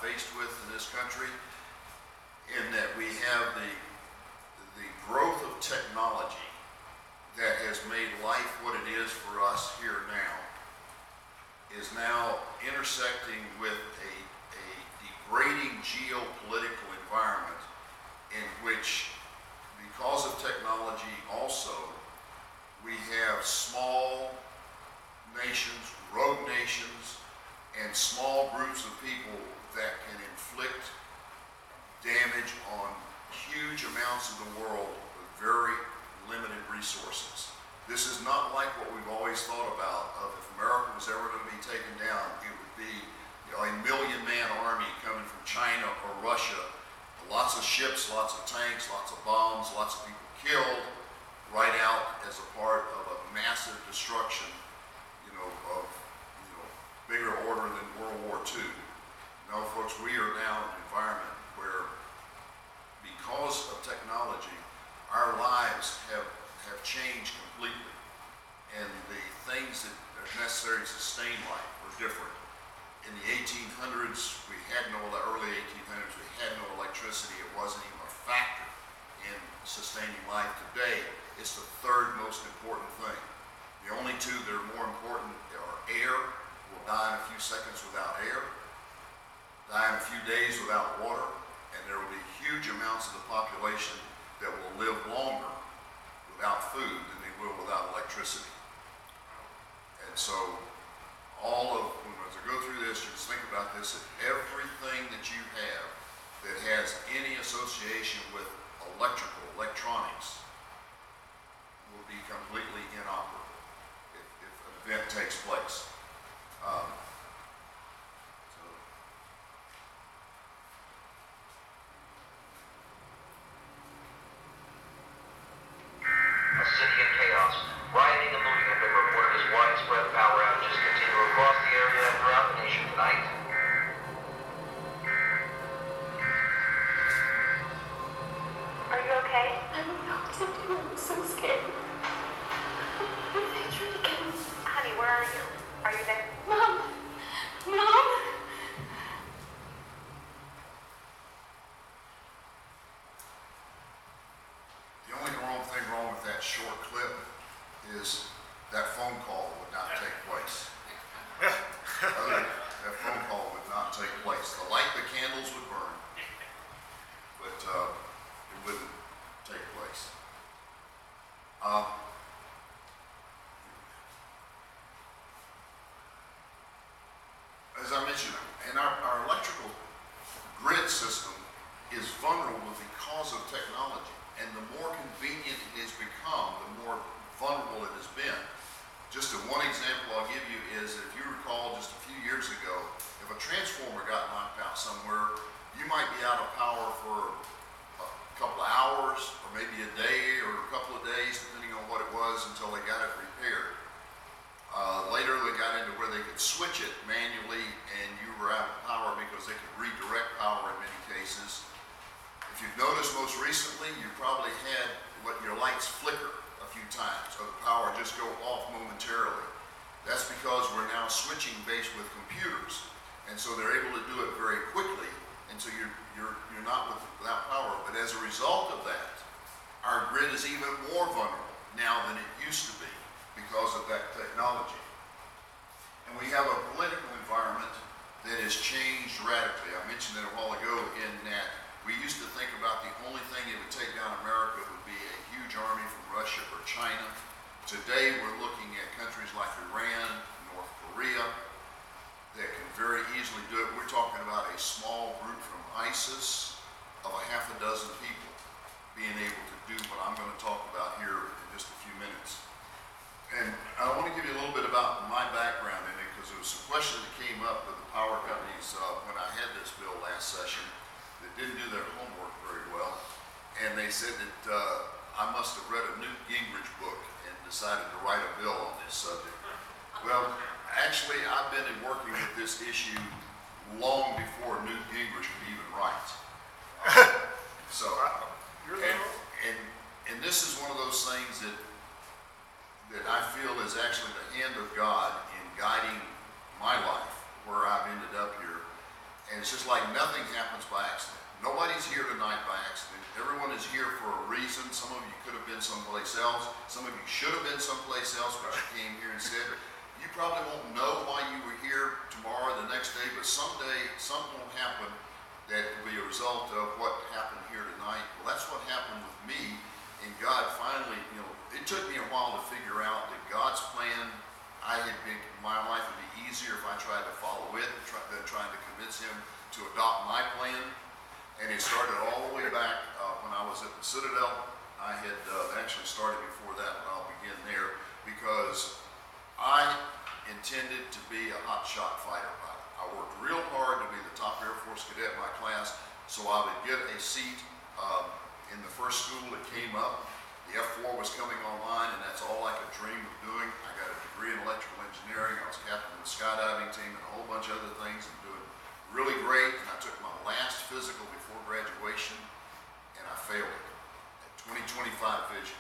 faced with in this country, in that we have the growth of technology that has made life what it is for us here now, is now intersecting with a degrading geopolitical environment in which, because of technology also, we have small nations, rogue nations, and small groups of people that can inflict damage on huge amounts of the world with very limited resources. This is not like what we've always thought about of if America was ever going to be taken down, it would be, you know, a million-man army coming from China or Russia, lots of ships, lots of tanks, lots of bombs, lots of people killed, right out as a part of a massive destruction, of bigger order than World War II. No, folks, we are now in an environment where, because of technology, our lives have changed completely, and the things that are necessary to sustain life are different. In the 1800s, early 1800s, we had no electricity. It wasn't even a factor in sustaining life. Today, it's the third most important thing. The only two that are more important are air. We'll die in a few seconds without air, die in a few days without water, and there will be huge amounts of the population that will live longer without food than they will without electricity. And so, as I go through this, just think about this, that everything that you have that has any association with electronics will be completely inoperable if an event takes place. A city in chaos. Rioting and looting have been reported as widespread power outages continue across the area and throughout the nation tonight. Are you okay? I don't know what to do. I'm so scared. What if they try to kill me? Honey, where are you? Are you there? Mom! Mom! The only thing wrong with that short clip is that phone call would not take place. That phone call would not take place. The candles would burn, but it wouldn't take place. As I mentioned, and our electrical grid system is vulnerable because of technology. And the more convenient it has become, the more vulnerable it has been. Just one example I'll give you is, if you recall just a few years ago, if a transformer got knocked out somewhere, you might be out of power for a couple of hours, or maybe a day, or a couple of days, depending on what it was, until they got it repaired. Later they got into where they could switch it manually, and you were out of power because they could redirect power in many cases. If you've noticed most recently, you probably had your lights flicker a few times, or the power just go off momentarily. That's because we're now switching based with computers, and so they're able to do it very quickly, and so you're not without power. But as a result of that, our grid is even more vulnerable now than it used to be because of that technology. And we have a political environment that has changed radically. I mentioned it a while ago in that we used to think about the only thing that would take down America would be a huge army from Russia or China. Today we're looking at countries like Iran, North Korea, that can very easily do it. We're talking about a small group from ISIS of a half a dozen people being able to do what I'm going to talk about here in just a few minutes. And I want to give you a little bit about my background in it, because there was some questions that came up with the power companies when I had this bill last session that didn't do their homework very well. And they said that I must have read a Newt Gingrich book and decided to write a bill on this subject. Well, actually, I've been working with this issue long before Newt Gingrich could even write. And this is one of those things that I feel is actually the hand of God in guiding my life, where I've ended up here. And it's just like nothing happens by accident. Nobody's here tonight by accident. Everyone is here for a reason. Some of you could have been someplace else. Some of you should have been someplace else, but you came here instead. You probably won't know why you were here tomorrow, the next day, but someday something will happen that will be a result of what happened here tonight. Well, that's what happened with me, and God finally, it took me a while to figure out that God's plan, my life would be easier if I tried to follow it than trying to convince him to adopt my plan. And it started all the way back when I was at the Citadel. I had actually started before that, but I'll begin there, because I intended to be a hotshot fighter pilot. I worked real hard to be the top Air Force cadet in my class, so I would get a seat in the first school that came up. The F4 was coming online, and that's all I could dream of doing. I got a degree in electrical engineering. I was captain of the skydiving team and a whole bunch of other things, and doing really great. And I took my last physical before graduation, and I failed it at 2025 vision.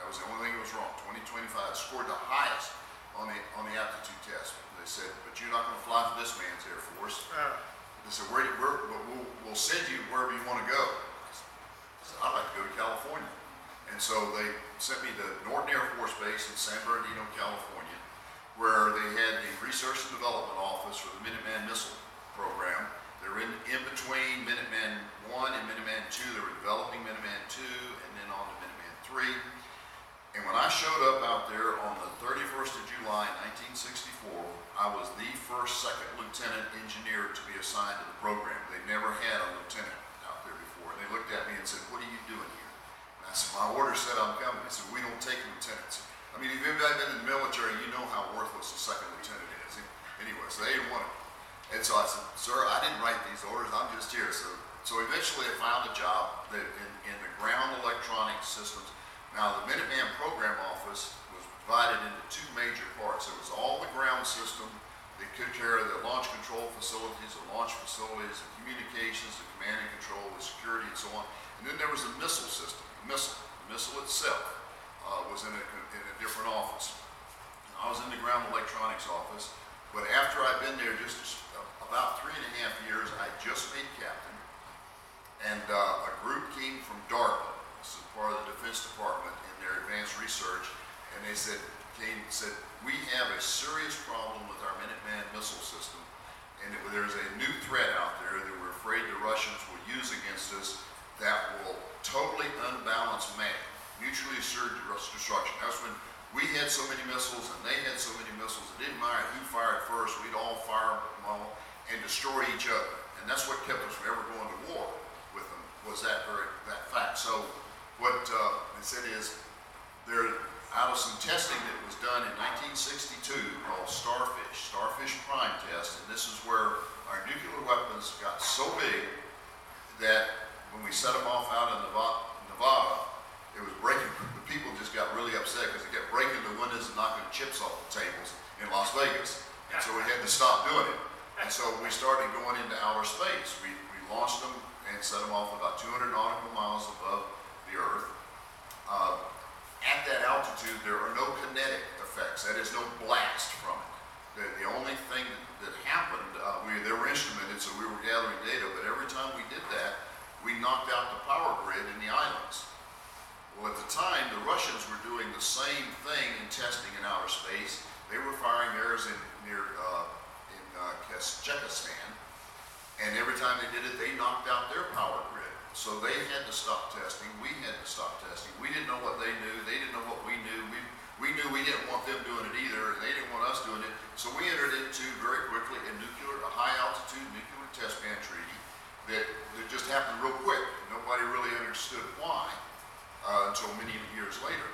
That was the only thing that was wrong. 2025 scored the highest on the aptitude test. They said, but you're not going to fly for this man's Air Force. They said, we'll send you wherever you want to go. I said, I'd like to go to California. And so they sent me to Norton Air Force Base in San Bernardino, California, where they had the Research and Development Office for the Minuteman Missile Program. They were in between Minuteman I and Minuteman II. They were developing Minuteman II and then on to Minuteman III. And when I showed up out there on the 31st of July, 1964, I was the first second lieutenant engineer to be assigned to the program. They never had a lieutenant out there before. And they looked at me and said, what are you doing here? And I said, my order said I'm coming. They said, we don't take lieutenants. I mean, if you've ever been in the military, you know how worthless a second lieutenant is. Anyway, so they didn't want it. And so I said, sir, I didn't write these orders. I'm just here. So eventually I found a job in the ground electronics systems. Now, the Minuteman Program Office was divided into two major parts. It was all the ground system that took care of the launch control facilities, the launch facilities, the communications, the command and control, the security, and so on. And then there was the missile system, the missile itself was in a different office. And I was in the ground electronics office, but after I'd been there just about 3.5 years, I just made captain, and a group came from DARPA. This is part of the Defense Department in their advanced research, and they said, we have a serious problem with our Minuteman missile system, and there's a new threat out there that we're afraid the Russians will use against us that will totally unbalance mutually assured destruction. That's when we had so many missiles and they had so many missiles, it didn't matter who fired first, we'd all fire them all and destroy each other. And that's what kept us from ever going to war with them, was that fact. So what they said is, out of some testing that was done in 1962 called Starfish Prime Test, and this is where our nuclear weapons got so big that when we set them off out in Nevada, it was breaking, the people just got really upset because it kept breaking the windows and knocking chips off the tables in Las Vegas. And so we had to stop doing it. And so we started going into outer space. We launched them and set them off about 200 nautical miles above the Earth. At that altitude, there are no kinetic effects. That is no blast from it. The only thing that happened, they were instrumented, so we were gathering data, but every time we did that, we knocked out the power grid in the islands. Well, at the time, the Russians were doing the same thing in testing in outer space. They were firing theirs near Kazakhstan, and every time they did it, they knocked out their power grid. So they had to stop testing. We had to stop testing. We didn't know what they knew. They didn't know what we knew. We knew we didn't want them doing it either, and they didn't want us doing it. So we entered into very quickly a high altitude nuclear test ban treaty that just happened real quick. Nobody really understood why until many years later.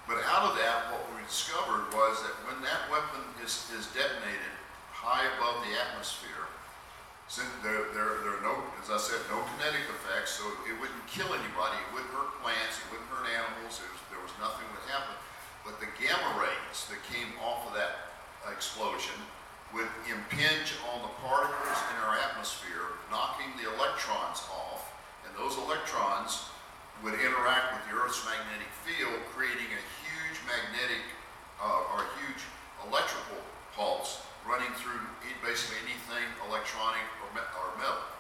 But out of that, what we discovered was that when that weapon is detonated high above the atmosphere, since there are no, as I said, no kinetic effects, so it wouldn't kill anybody, it wouldn't hurt plants, it wouldn't hurt animals, there was nothing that happened. But the gamma rays that came off of that explosion would impinge on the particles in our atmosphere, knocking the electrons off, and those electrons would interact with the Earth's magnetic field, creating a huge magnetic or a huge electrical pulse running through basically anything electronic or metal.